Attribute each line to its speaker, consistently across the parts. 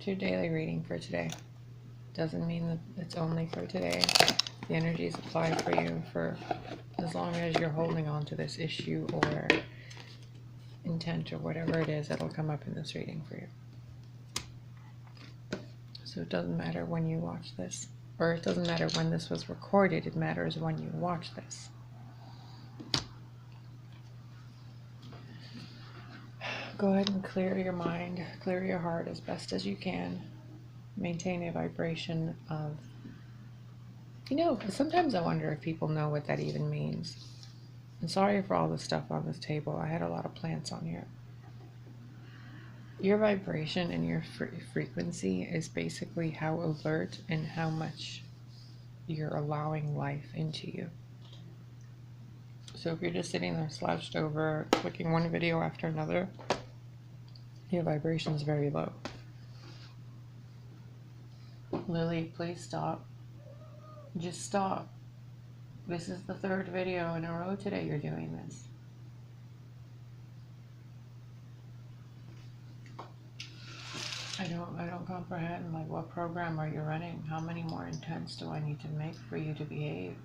Speaker 1: to your daily reading for today. Doesn't mean that it's only for today. The energies apply for you for as long as you're holding on to this issue or intent or whatever it is that'll come up in this reading for you. So it doesn't matter when you watch this, or it doesn't matter when this was recorded, it matters when you watch this. Go ahead and clear your mind, clear your heart as best as you can. Maintain a vibration of, sometimes I wonder if people know what that even means. And sorry for all the stuff on this table. I had a lot of plants on here. Your vibration and your frequency is basically how alert and how much you're allowing life into you. So if you're just sitting there slouched over, clicking one video after another, your vibration is very low. Lily, please stop. Just stop. This is the third video in a row today you're doing this. I don't comprehend, like, what program are you running? How many more intents do I need to make for you to behave?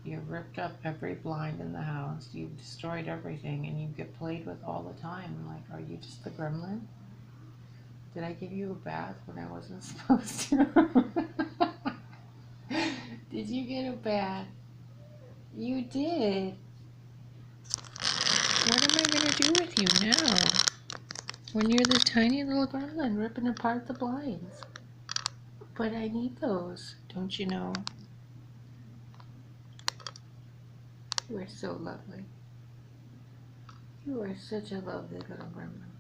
Speaker 1: You've ripped up every blind in the house, you've destroyed everything, and you get played with all the time. Like, are you just the gremlin? Did I give you a bath when I wasn't supposed to? Did you get a bath? You did. What am I gonna do with you now? When you're this tiny little gremlin ripping apart the blinds. But I need those, don't you know? You are so lovely. You are such a lovely little gremlin.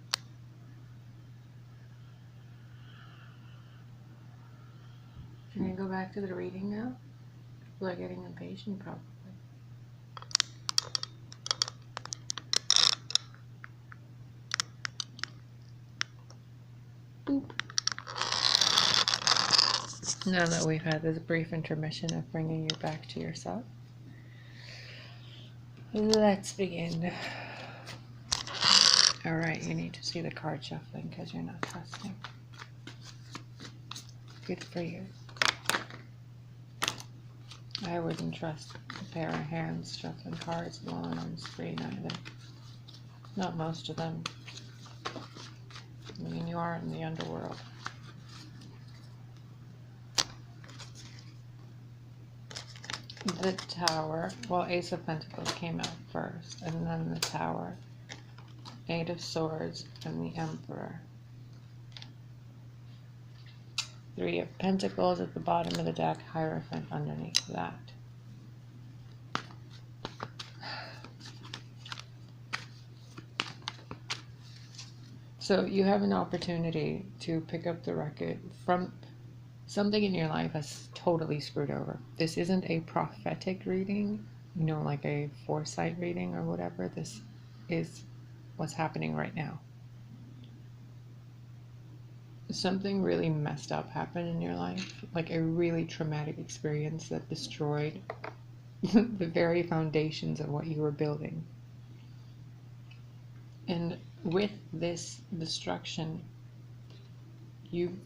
Speaker 1: Can you go back to the reading now? People are getting impatient, probably. Boop. Now that we've had this brief intermission of bringing you back to yourself, let's begin. Alright, you need to see the card shuffling because you're not trusting. Good for you. I wouldn't trust a pair of hands shuffling cards alone on the screen either. Not most of them. I mean, you are in the underworld. The Tower. Well, Ace of Pentacles came out first, and then the Tower. Eight of Swords and the Emperor. Three of Pentacles at the bottom of the deck, Hierophant underneath that. So you have an opportunity to pick up the record from something in your life that's totally screwed over. This isn't a prophetic reading, like a foresight reading or whatever. This is what's happening right now. Something really messed up happened in your life, like a really traumatic experience that destroyed the very foundations of what you were building. And with this destruction, you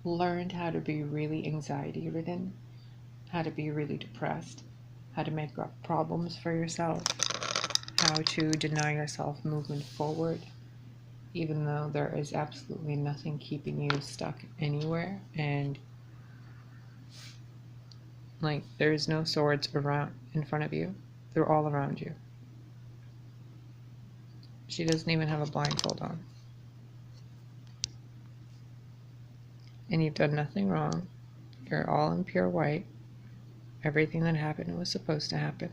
Speaker 1: learned how to be really anxiety-ridden, how to be really depressed, how to make up problems for yourself, how to deny yourself movement forward, even though there is absolutely nothing keeping you stuck anywhere, and like there's no swords around in front of you. They're all around you. She doesn't even have a blindfold on. And you've done nothing wrong. You're all in pure white. Everything that happened was supposed to happen.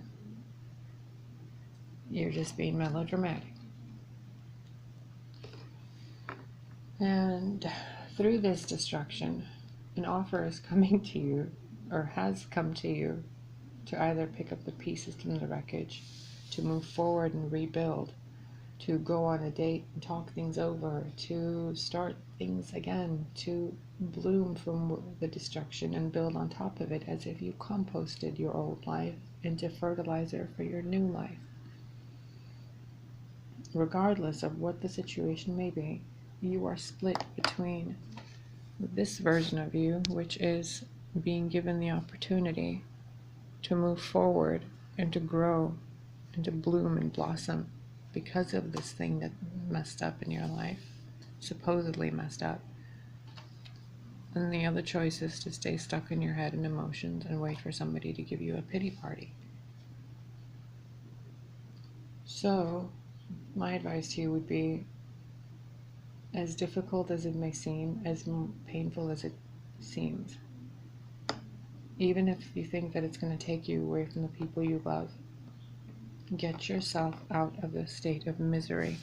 Speaker 1: You're just being melodramatic. And through this destruction, an offer is coming to you, or has come to you, to either pick up the pieces from the wreckage, to move forward and rebuild, to go on a date and talk things over, to start things again, to bloom from the destruction and build on top of it as if you composted your old life into fertilizer for your new life. Regardless of what the situation may be, you are split between this version of you, which is being given the opportunity to move forward and to grow and to bloom and blossom because of this thing that messed up in your life, supposedly messed up. And the other choice is to stay stuck in your head and emotions and wait for somebody to give you a pity party. So, my advice to you would be, as difficult as it may seem, as painful as it seems, even if you think that it's going to take you away from the people you love, get yourself out of the state of misery.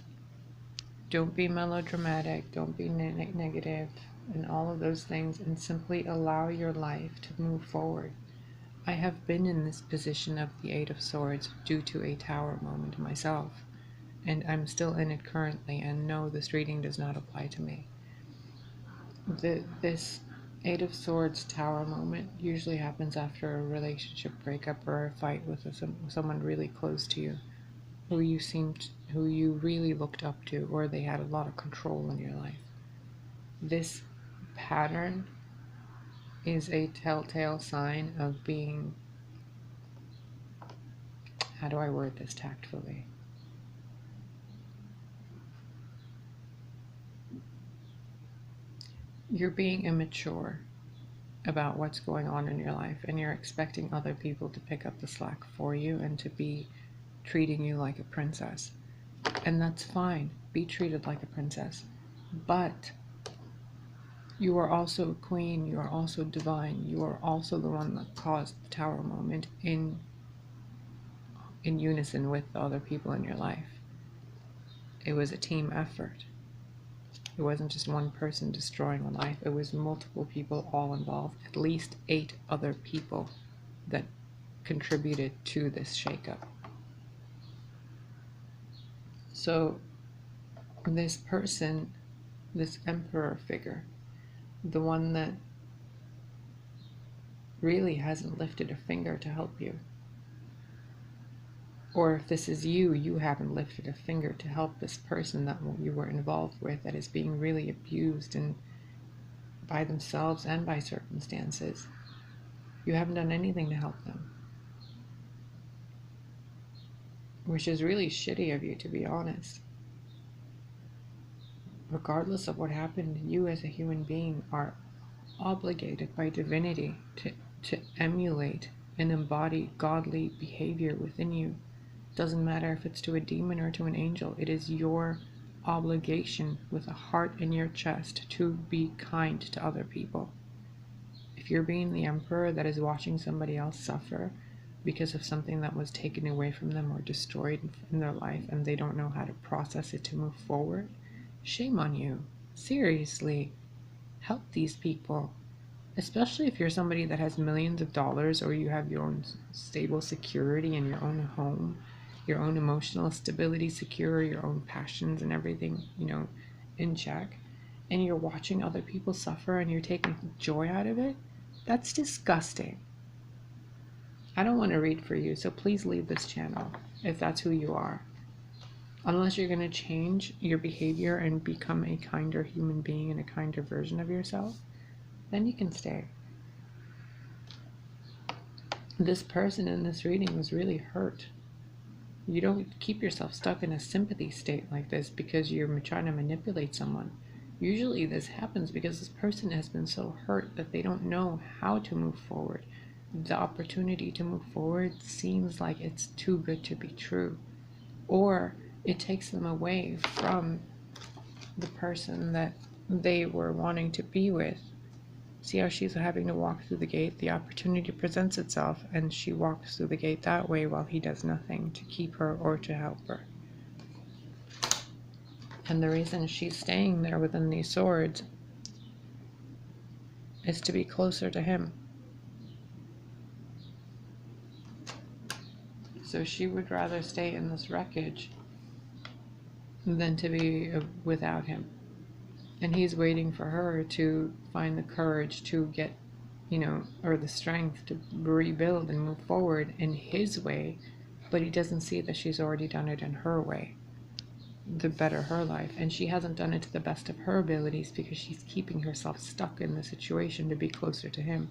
Speaker 1: Don't be melodramatic, don't be negative, and all of those things, and simply allow your life to move forward. I have been in this position of the Eight of Swords due to a tower moment myself, and I'm still in it currently, and no, this reading does not apply to me. This Eight of Swords tower moment usually happens after a relationship breakup or a fight with someone really close to you, who you really looked up to, or they had a lot of control in your life. This pattern is a telltale sign of being, how do I word this tactfully? You're being immature about what's going on in your life, and you're expecting other people to pick up the slack for you and to be treating you like a princess. And that's fine. Be treated like a princess. But you are also a queen. You are also divine. You are also the one that caused the tower moment in unison with the other people in your life. It was a team effort. It wasn't just one person destroying a life. It was multiple people all involved. At least 8 other people that contributed to this shakeup. So this person, this emperor figure, the one that really hasn't lifted a finger to help you, or if this is you, you haven't lifted a finger to help this person that you were involved with that is being really abused and by themselves and by circumstances. You haven't done anything to help them, which is really shitty of you, to be honest. Regardless of what happened, you as a human being are obligated by divinity to emulate and embody godly behavior within you. Doesn't matter if it's to a demon or to an angel. It is your obligation with a heart in your chest to be kind to other people. If you're being the emperor that is watching somebody else suffer because of something that was taken away from them or destroyed in their life, and they don't know how to process it to move forward, shame on you. Seriously, help these people. Especially if you're somebody that has millions of dollars, or you have your own stable security in your own home, your own emotional stability secure, your own passions and everything, in check, and you're watching other people suffer and you're taking joy out of it. That's disgusting. I don't want to read for you, so please leave this channel if that's who you are. Unless you're going to change your behavior and become a kinder human being and a kinder version of yourself, then you can stay. This person in this reading was really hurt. You don't keep yourself stuck in a sympathy state like this because you're trying to manipulate someone. Usually this happens because this person has been so hurt that they don't know how to move forward. The opportunity to move forward seems like it's too good to be true, or it takes them away from the person that they were wanting to be with. See how she's having to walk through the gate? The opportunity presents itself, and she walks through the gate that way while he does nothing to keep her or to help her. And the reason she's staying there within these swords is to be closer to him. So she would rather stay in this wreckage than to be without him. And he's waiting for her to find the courage to get, or the strength to rebuild and move forward in his way, but he doesn't see that she's already done it in her way. to better her life, and she hasn't done it to the best of her abilities because she's keeping herself stuck in the situation to be closer to him.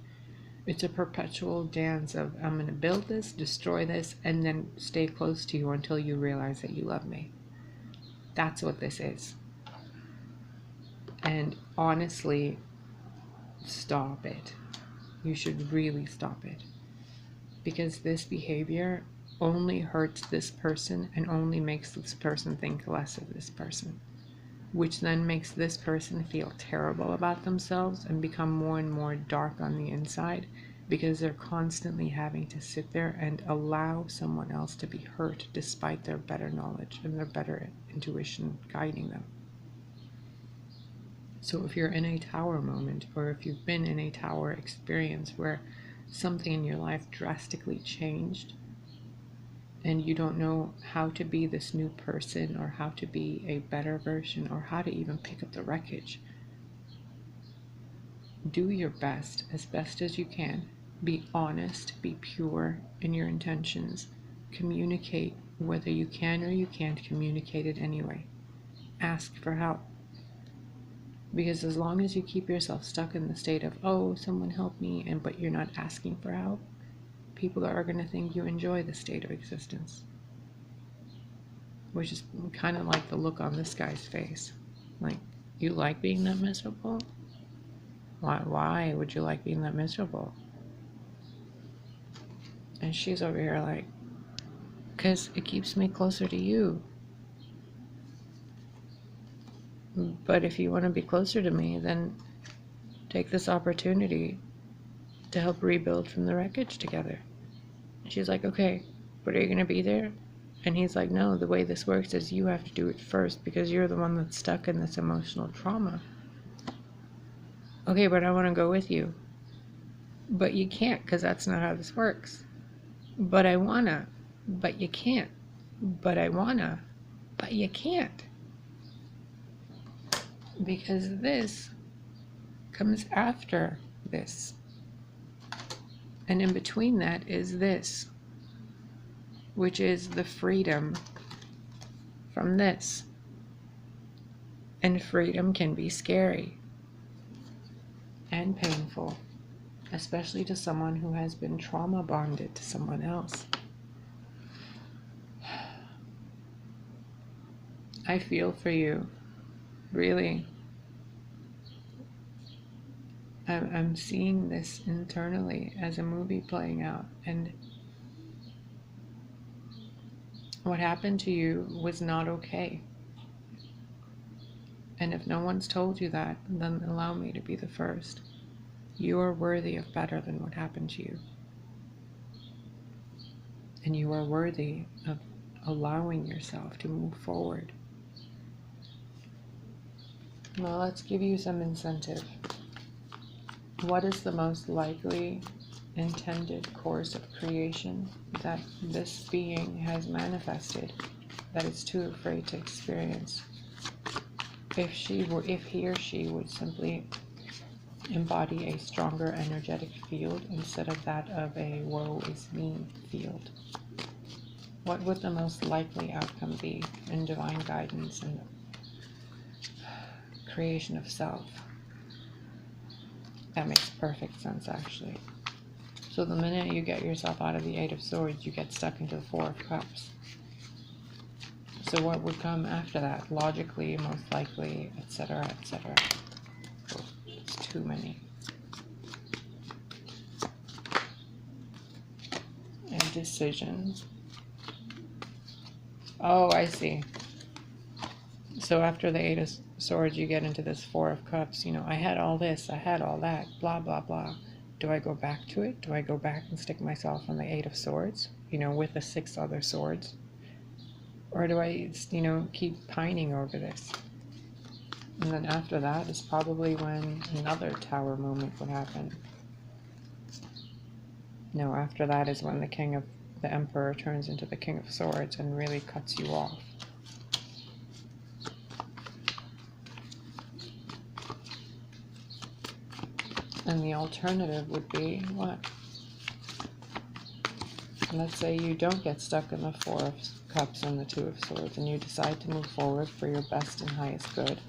Speaker 1: It's a perpetual dance of, I'm going to build this, destroy this, and then stay close to you until you realize that you love me. That's what this is. And honestly, stop it. You should really stop it. Because this behavior only hurts this person and only makes this person think less of this person, which then makes this person feel terrible about themselves and become more and more dark on the inside because they're constantly having to sit there and allow someone else to be hurt despite their better knowledge and their better intuition guiding them. So if you're in a tower moment, or if you've been in a tower experience where something in your life drastically changed and you don't know how to be this new person or how to be a better version or how to even pick up the wreckage, do your best as you can. Be honest, be pure in your intentions. Communicate whether you can or you can't communicate it anyway. Ask for help. Because as long as you keep yourself stuck in the state of, oh, someone help me, but you're not asking for help, people are going to think you enjoy the state of existence. Which is kind of like the look on this guy's face. Like, you like being that miserable? Why would you like being that miserable? And she's over here like, because it keeps me closer to you. But if you want to be closer to me, then take this opportunity to help rebuild from the wreckage together. She's like, okay, but are you going to be there? And he's like, no, the way this works is you have to do it first because you're the one that's stuck in this emotional trauma. Okay, but I want to go with you. But you can't because that's not how this works. But I wanna. But you can't. But I wanna. But you can't. Because this comes after this. And in between that is this, which is the freedom from this. And freedom can be scary and painful, especially to someone who has been trauma bonded to someone else. I feel for you, really. I'm seeing this internally as a movie playing out, and what happened to you was not okay. And if no one's told you that, then allow me to be the first. You are worthy of better than what happened to you. And you are worthy of allowing yourself to move forward. Now let's give you some incentive. What is the most likely intended course of creation that this being has manifested that it's too afraid to experience? If he or she would simply embody a stronger energetic field instead of that of a woe is me field, what would the most likely outcome be in divine guidance and creation of self? That makes perfect sense, actually. So the minute you get yourself out of the Eight of Swords, you get stuck into the Four of Cups. So what would come after that? Logically, most likely, etc., etc. Oh, it's too many. And decisions. Oh, I see. So after the Eight of Swords, you get into this Four of Cups. You know, I had all this, I had all that, blah, blah, blah. Do I go back to it? Do I go back and stick myself on the Eight of Swords, you know, with the 6 other swords? Or do I, you know, keep pining over this? And then after that is probably when another tower moment would happen. No, after that is when the Emperor turns into the King of Swords and really cuts you off. And the alternative would be what? let's say you don't get stuck in the Four of Cups and the Two of Swords, and you decide to move forward for your best and highest good.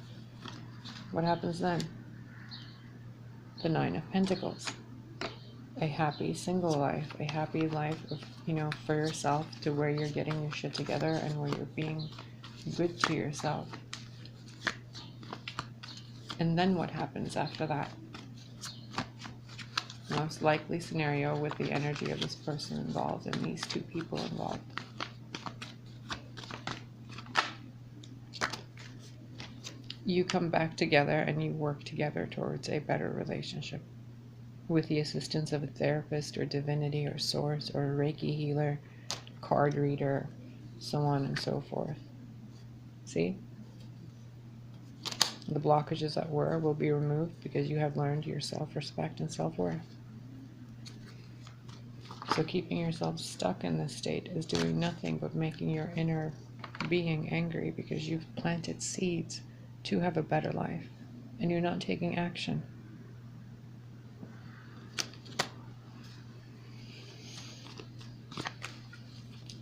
Speaker 1: What happens then? The Nine of Pentacles. A happy single life, a happy life of, for yourself, to where you're getting your shit together and where you're being good to yourself. And then what happens after that? Most likely scenario with the energy of this person involved and these two people involved. You come back together and you work together towards a better relationship with the assistance of a therapist or divinity or source or a Reiki healer, card reader, so on and so forth. See? The blockages that were will be removed because you have learned your self-respect and self-worth. So keeping yourself stuck in this state is doing nothing but making your inner being angry because you've planted seeds to have a better life and you're not taking action.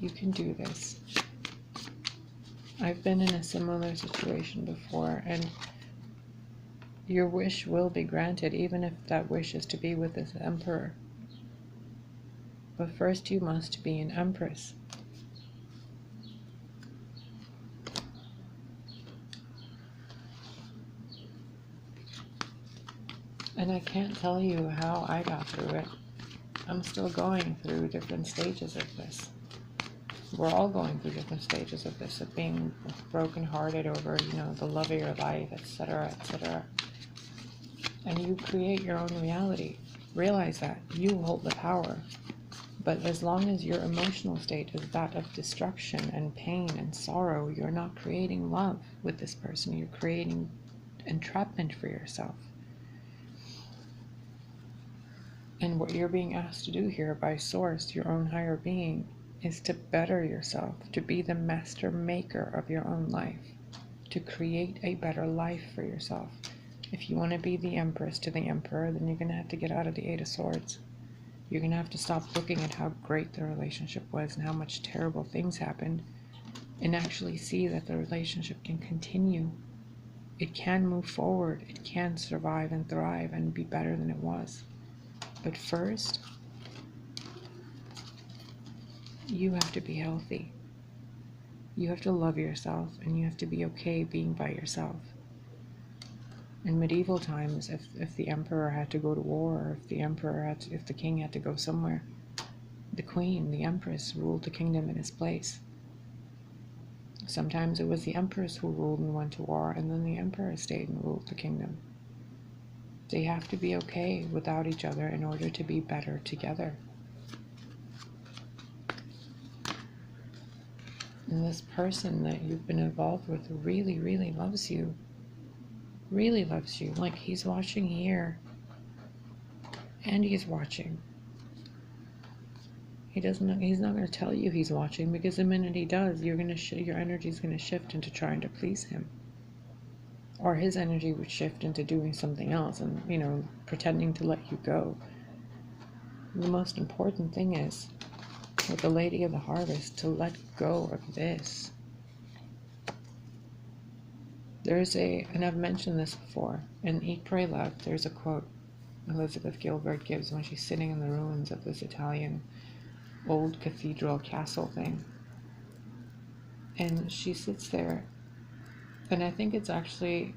Speaker 1: You can do this. I've been in a similar situation before, and your wish will be granted, even if that wish is to be with this emperor. But first you must be an empress. And I can't tell you how I got through it. I'm still going through different stages of this. We're all going through different stages of this, of being brokenhearted over, the love of your life, etc., etc. And you create your own reality. Realize that. You hold the power. But as long as your emotional state is that of destruction and pain and sorrow, you're not creating love with this person. You're creating entrapment for yourself. And what you're being asked to do here by Source, your own higher being, is to better yourself, to be the master maker of your own life, to create a better life for yourself. If you want to be the Empress to the Emperor, then you're going to have to get out of the Eight of Swords. You're going to have to stop looking at how great the relationship was and how much terrible things happened, and actually see that the relationship can continue. It can move forward. It can survive and thrive and be better than it was. But first, you have to be healthy. You have to love yourself, and you have to be okay being by yourself. In medieval times, if the emperor had to go to war, or if the king had to go somewhere, the queen, the empress, ruled the kingdom in his place. Sometimes it was the empress who ruled and went to war, and then the emperor stayed and ruled the kingdom. They have to be okay without each other in order to be better together. And this person that you've been involved with really, really loves you. Really loves you. Like, he's watching here. And he's watching. He's not going to tell you he's watching, because the minute he does, your energy is going to shift into trying to please him. Or his energy would shift into doing something else and, pretending to let you go. The most important thing is, with the Lady of the Harvest, to let go of this. And I've mentioned this before, in Eat, Pray, Love, there's a quote Elizabeth Gilbert gives when she's sitting in the ruins of this Italian old cathedral castle thing. And she sits there, and I think it's actually,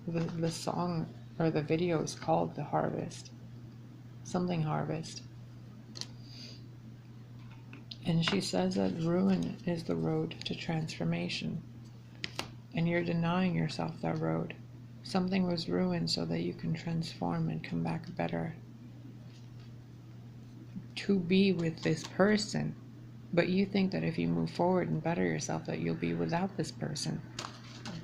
Speaker 1: the song or the video is called The Harvest. Something Harvest. And she says that ruin is the road to transformation. And you're denying yourself that road. Something was ruined so that you can transform and come back better. To be with this person. But you think that if you move forward and better yourself, that you'll be without this person.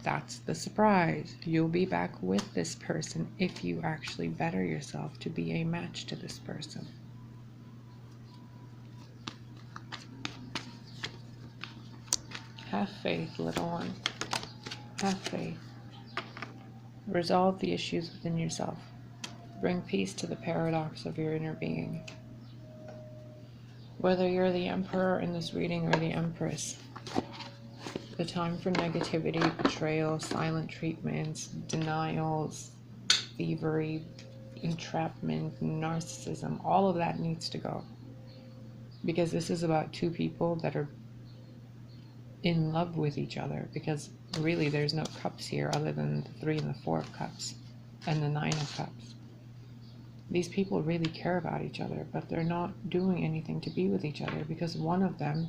Speaker 1: That's the surprise. You'll be back with this person if you actually better yourself to be a match to this person. Have faith, little one. Have faith. Resolve the issues within yourself. Bring peace to the paradox of your inner being. Whether you're the Emperor in this reading or the Empress, the time for negativity, betrayal, silent treatments, denials, thievery, entrapment, narcissism, all of that needs to go. Because this is about two people that are in love with each other. Because really there's no cups here other than the 3 and the 4 of cups and the 9 of cups. These people really care about each other, but they're not doing anything to be with each other because one of them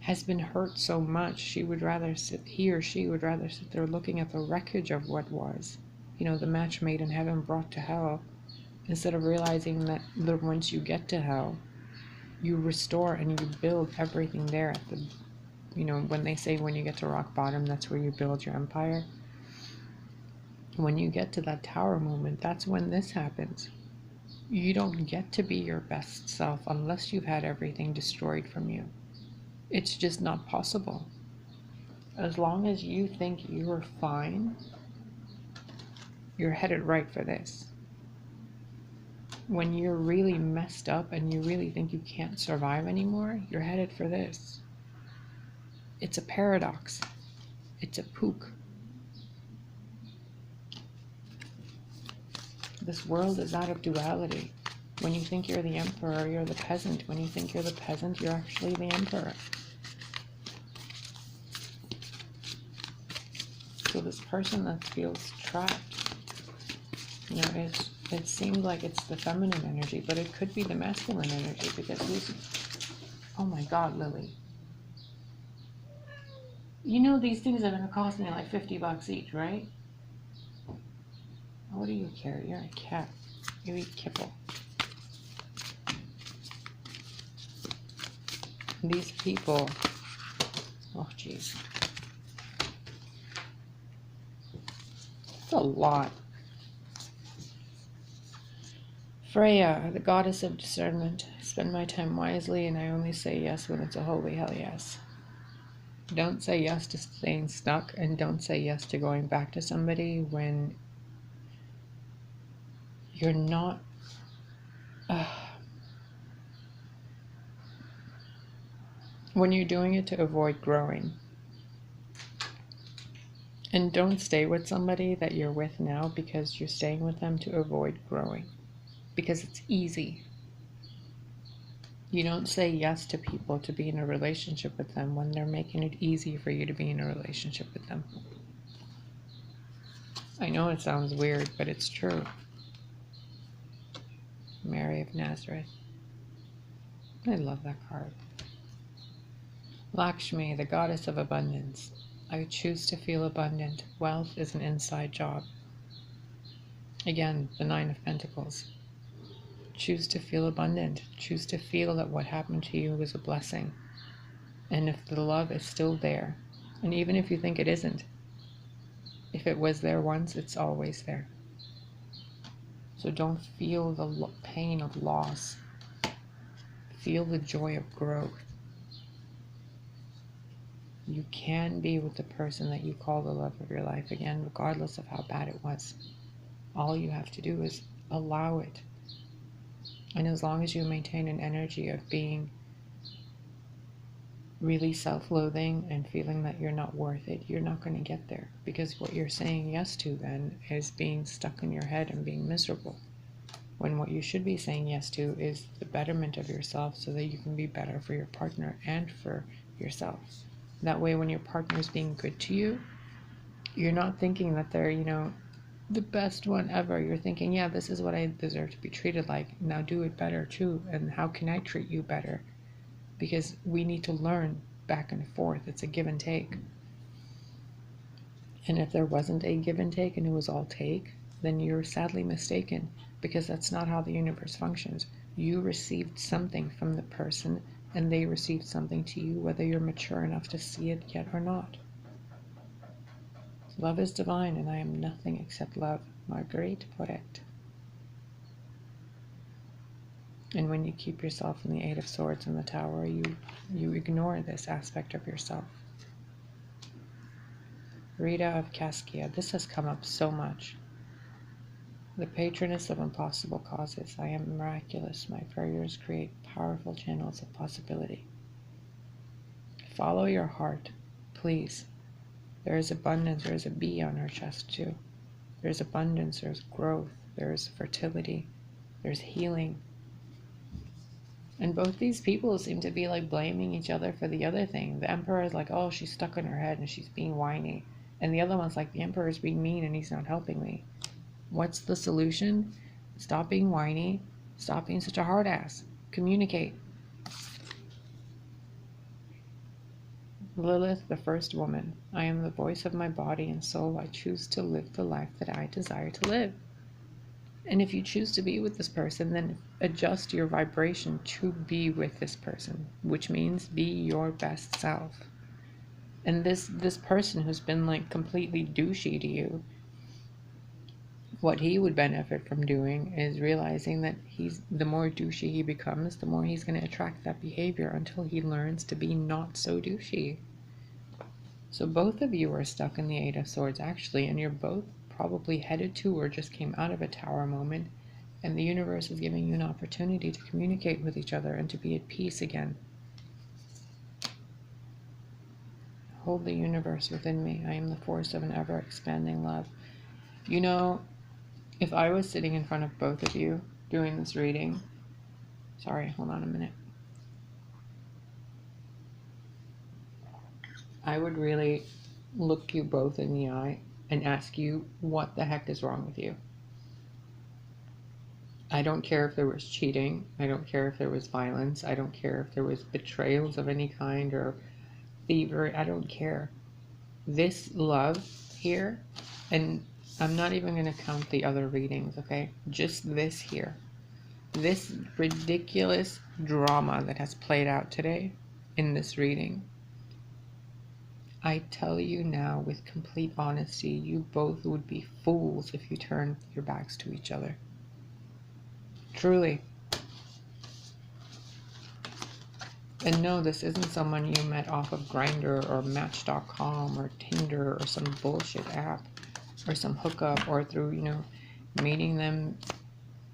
Speaker 1: has been hurt so much he or she would rather sit there looking at the wreckage of what was, the match made in heaven brought to hell, instead of realizing that once you get to hell, you restore and you build everything there at the, when they say when you get to rock bottom, that's where you build your empire. When you get to that tower moment, that's when this happens. You don't get to be your best self unless you've had everything destroyed from you. It's just not possible. As long as you think you're fine, you're headed right for this. When you're really messed up and you really think you can't survive anymore, you're headed for this. It's a paradox. It's a pook. This world is out of duality. When you think you're the Emperor, you're the peasant. When you think you're the peasant, you're actually the Emperor. So this person that feels trapped, it seems like it's the feminine energy, but it could be the masculine energy because oh my God, Lily. These things are going to cost me like $50 each, right? What do you care? You're a cat. You eat kibble. These people, oh geez. It's a lot. Freya, the goddess of discernment. I spend my time wisely and I only say yes when it's a holy hell yes. Don't say yes to staying stuck and don't say yes to going back to somebody when you're not when you're doing it to avoid growing. And don't stay with somebody that you're with now because you're staying with them to avoid growing. Because it's easy. You don't say yes to people to be in a relationship with them when they're making it easy for you to be in a relationship with them. I know it sounds weird, but it's true. Mary of Nazareth. I love that card. Lakshmi, the goddess of abundance. I choose to feel abundant. Wealth is an inside job. Again, the 9 of Pentacles. Choose to feel abundant. Choose to feel that what happened to you was a blessing. And if the love is still there, and even if you think it isn't, if it was there once, it's always there. So don't feel the pain of loss. Feel the joy of growth. You can be with the person that you call the love of your life again, regardless of how bad it was. All you have to do is allow it. And as long as you maintain an energy of being really self-loathing and feeling that you're not worth it, you're not going to get there. Because what you're saying yes to then is being stuck in your head and being miserable. When what you should be saying yes to is the betterment of yourself so that you can be better for your partner and for yourself. That way, when your partner is being good to you, you're not thinking that they're, the best one ever. You're thinking, yeah, this is what I deserve to be treated like. Now do it better too. And how can I treat you better? Because we need to learn back and forth. It's a give and take. And if there wasn't a give and take and it was all take, then you're sadly mistaken, because that's not how the universe functions. You received something from the person and they received something to you, whether you're mature enough to see it yet or not. Love is divine, and I am nothing except love. Marguerite Porete. And when you keep yourself in the 8 of Swords in the Tower, you ignore this aspect of yourself. Rita of Cascia. This has come up so much. the patroness of impossible causes. I am miraculous. My prayers create powerful channels of possibility. Follow your heart, please. There is abundance. There is a bee on her chest too. There's abundance. There's growth. There's fertility. There's healing. And both these people seem to be like blaming each other for the other thing. The Emperor is like, oh, she's stuck in her head and she's being whiny. And the other one's like, the Emperor is being mean and he's not helping me. What's the solution? Stop being whiny. Stop being such a hard ass. Communicate. Lilith, the first woman. I am the voice of my body and soul. I choose to live the life that I desire to live. And if you choose to be with this person, then adjust your vibration to be with this person, which means be your best self. And this person who's been like completely douchey to you, what he would benefit from doing is realizing that the more douchey he becomes, the more he's going to attract that behavior until he learns to be not so douchey. So both of you are stuck in the Eight of Swords actually, and you're both probably headed to or just came out of a tower moment, and the universe is giving you an opportunity to communicate with each other and to be at peace again. Hold the universe within me. I am the force of an ever-expanding love. You know, if I was sitting in front of both of you doing this reading, sorry, hold on a minute. I would really look you both in the eye and ask you what the heck is wrong with you. I don't care if there was cheating. I don't care if there was violence. I don't care if there was betrayals of any kind or thievery. I don't care. This love here, and I'm not even going to count the other readings, okay? Just this here. This ridiculous drama that has played out today in this reading. I tell you now with complete honesty, you both would be fools if you turned your backs to each other. Truly. And no, this isn't someone you met off of Grindr or Match.com or Tinder or some bullshit app or some hookup or through, meeting them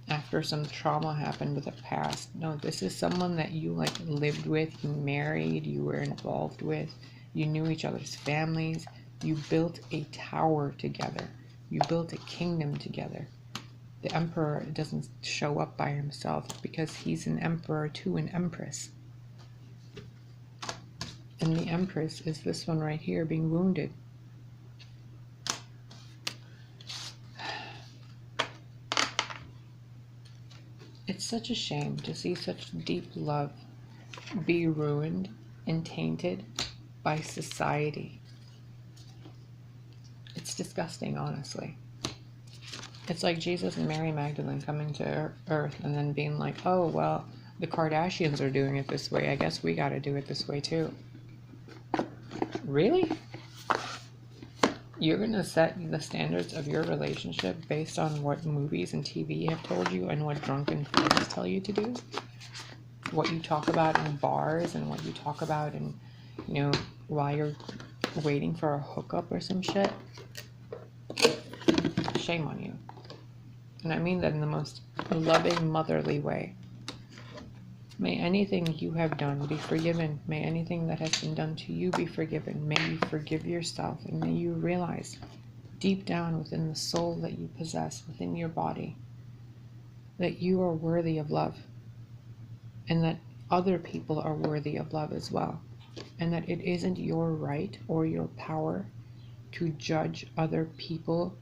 Speaker 1: after some trauma happened with a past. No, this is someone that you lived with, you married, you were involved with, you knew each other's families, you built a tower together, you built a kingdom together. The Emperor doesn't show up by himself because he's an emperor to an empress. And the Empress is this one right here being wounded. It's such a shame to see such deep love be ruined and tainted by society. It's disgusting, honestly. It's like Jesus and Mary Magdalene coming to Earth and then being like, oh, well, the Kardashians are doing it this way. I guess we got to do it this way too. Really? You're going to set the standards of your relationship based on what movies and TV have told you and what drunken friends tell you to do? What you talk about in bars and what you talk about in, while you're waiting for a hookup or some shit? Shame on you. And I mean that in the most loving, motherly way. May anything you have done be forgiven. May anything that has been done to you be forgiven. May you forgive yourself, and may you realize deep down within the soul that you possess, within your body, that you are worthy of love, and that other people are worthy of love as well, and that it isn't your right or your power to judge other people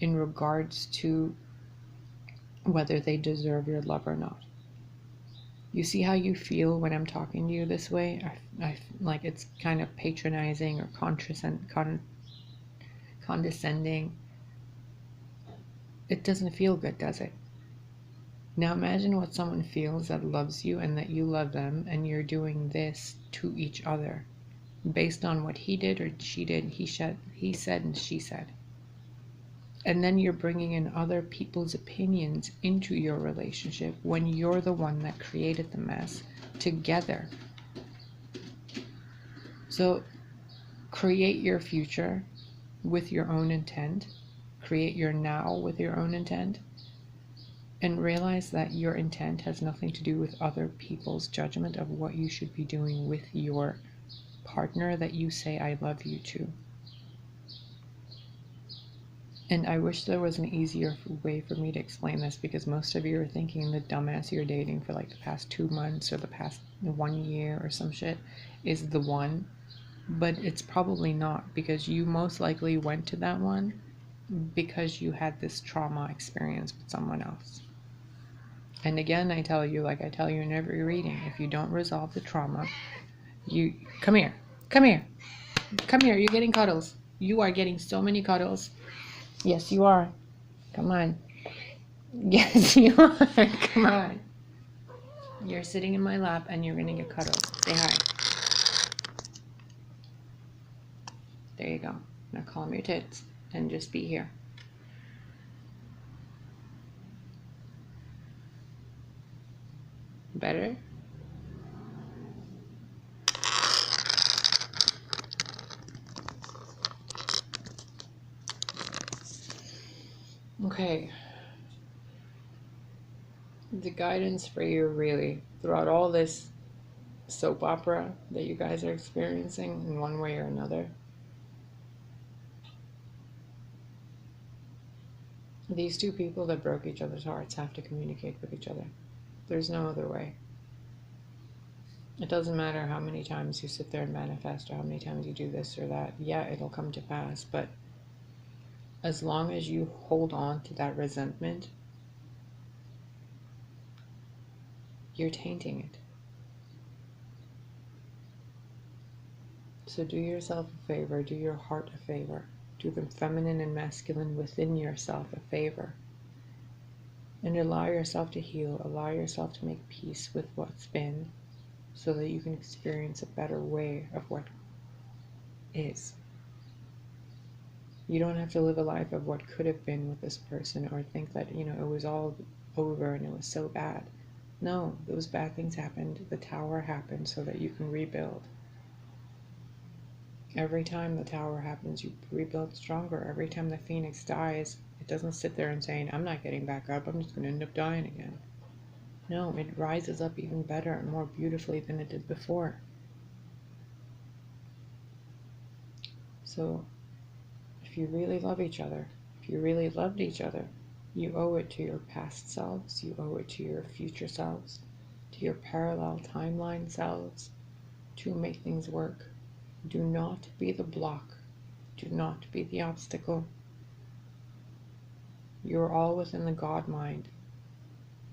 Speaker 1: in regards to whether they deserve your love or not. You see how you feel when I'm talking to you this way? I like it's kind of patronizing or condescending. It doesn't feel good, does it? Now imagine what someone feels that loves you and that you love them, and you're doing this to each other based on what he did or she did, he said and she said. And then you're bringing in other people's opinions into your relationship when you're the one that created the mess together. So create your future with your own intent. Create your now with your own intent. And realize that your intent has nothing to do with other people's judgment of what you should be doing with your partner that you say I love you to. And I wish there was an easier way for me to explain this, because most of you are thinking the dumbass you're dating for like the past 2 months or the past 1 year or some shit is the one. But it's probably not, because you most likely went to that one because you had this trauma experience with someone else. And again, I tell you, like I tell you in every reading, if you don't resolve the trauma, you come here, come here, come here. You're getting cuddles. You are getting so many cuddles. Yes, you are. Come on. Yes, you are. Come on. You're sitting in my lap and you're gonna get cuddles. Say hi. There you go. Now calm your tits and just be here. Better? Okay. The guidance for you, really, throughout all this soap opera that you guys are experiencing in one way or another, these two people that broke each other's hearts have to communicate with each other. There's no other way. It doesn't matter how many times you sit there and manifest or how many times you do this or that. Yeah, it'll come to pass, but as long as you hold on to that resentment, you're tainting it. So do yourself a favor, do your heart a favor, do the feminine and masculine within yourself a favor, and allow yourself to heal, allow yourself to make peace with what's been, so that you can experience a better way of what is. You don't have to live a life of what could have been with this person, or think that, it was all over and it was so bad. No, those bad things happened. The tower happened so that you can rebuild. Every time the tower happens, you rebuild stronger. Every time the phoenix dies, it doesn't sit there and saying, I'm not getting back up, I'm just going to end up dying again. No, it rises up even better and more beautifully than it did before. So, if you really love each other, if you really loved each other, you owe it to your past selves, you owe it to your future selves, to your parallel timeline selves, to make things work. Do not be the block. Do not be the obstacle. You're all within the God mind.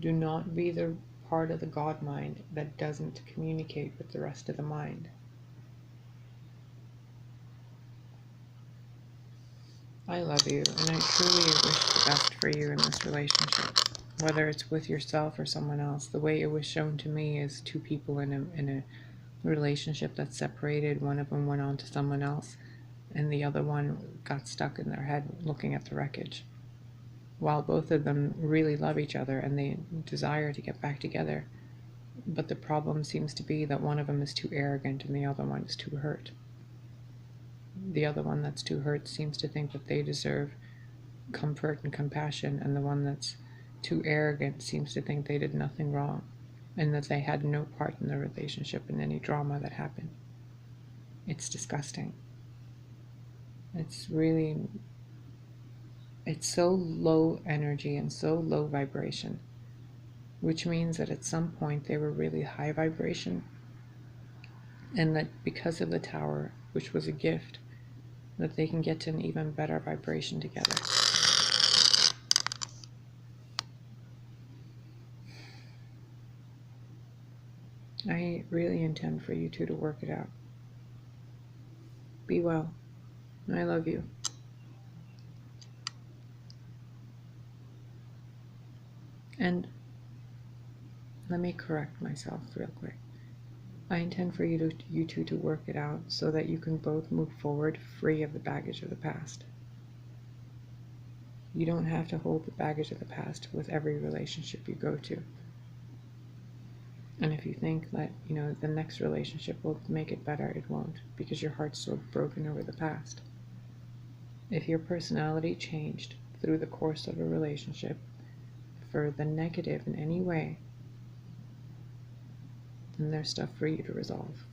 Speaker 1: Do not be the part of the God mind that doesn't communicate with the rest of the mind. I love you, and I truly wish the best for you in this relationship. Whether it's with yourself or someone else, the way it was shown to me is two people in a relationship that's separated. One of them went on to someone else, and the other one got stuck in their head looking at the wreckage. While both of them really love each other and they desire to get back together, but the problem seems to be that one of them is too arrogant and the other one is too hurt. The other one that's too hurt seems to think that they deserve comfort and compassion, and the one that's too arrogant seems to think they did nothing wrong and that they had no part in the relationship and any drama that happened. It's disgusting. It's so low energy and so low vibration, which means that at some point they were really high vibration, and that because of the tower, which was a gift, that they can get to an even better vibration together. I really intend for you two to work it out. Be well. I love you. And let me correct myself real quick. I intend for you two to work it out so that you can both move forward free of the baggage of the past. You don't have to hold the baggage of the past with every relationship you go to. And if you think that, the next relationship will make it better, it won't, because your heart's so broken over the past. If your personality changed through the course of a relationship, for the negative in any way, then there's stuff for you to resolve.